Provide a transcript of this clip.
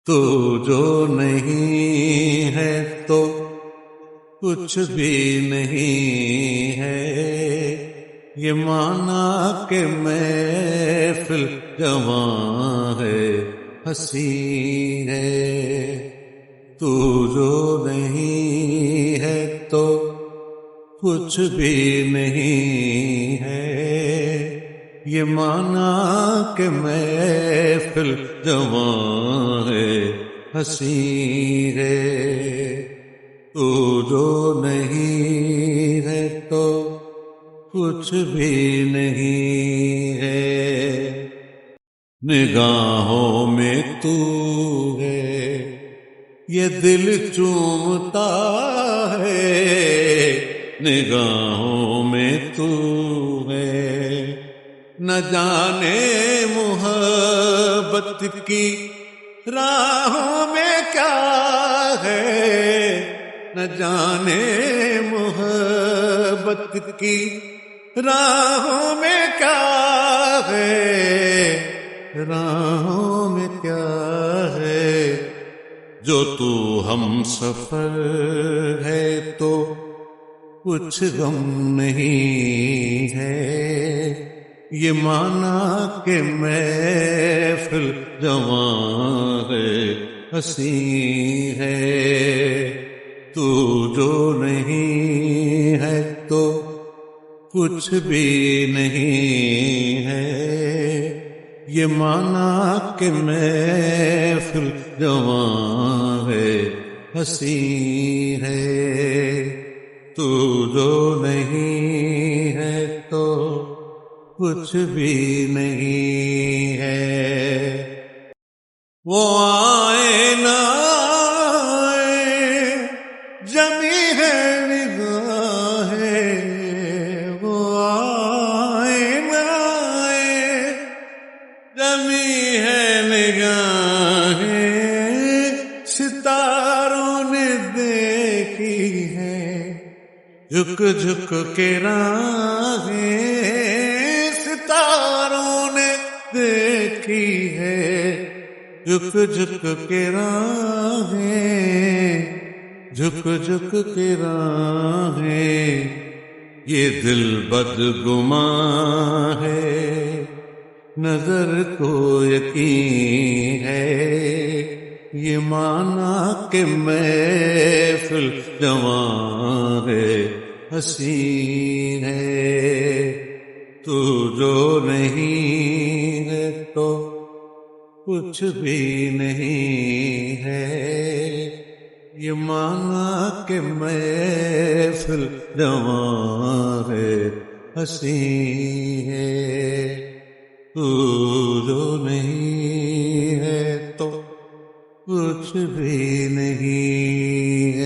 تو جو نہیں ہے تو کچھ بھی نہیں ہے، یہ مانا کہ محفل جواں ہے، ہنسی ہے۔ تو جو نہیں ہے تو کچھ بھی نہیں ہے، یہ مانا کہ محفل جواں ہے، ہنسی ہے۔ تو جو نہیں ہے تو کچھ بھی نہیں ہے، نگاہوں میں تو ہے، یہ دل چومتا ہے، نگاہوں میں تو ہے، نہ جانے محبت کی راہوں میں کیا ہے، نہ جانے محبت کی راہوں میں کیا ہے، راہوں میں کیا ہے۔ جو تو ہم سفر ہے تو کچھ غم نہیں ہے، یہ مانا کہ محفل جواں ہے، ہنسی ہے۔ تو جو نہیں ہے تو کچھ بھی نہیں ہے، یہ مانا کہ محفل جواں ہے، ہنسی ہے۔ تو جو نہیں ہے تو کچھ بھی نہیں ہے، وہ آئے نہ آئے جمی ہے نگاہیں، وہ آئے نہ آئے جمی ہے نگاہیں، ستاروں نے دیکھی ہے جھک جھک کے راہیں، ستاروں نے دیکھی ہے جھک جھک کے راہیں، جھک جھک کے راہیں۔ یہ دل بدگماں ہے، نظر کو یقین ہے، یہ مانا کہ محفل جواں ہے، ہنسی ہے۔ تو جو نہیں ہے تو کچھ بھی نہیں ہے، یہ مانا کہ محفل جواں ہے، ہنسی ہے۔ تو جو نہیں ہے تو کچھ بھی نہیں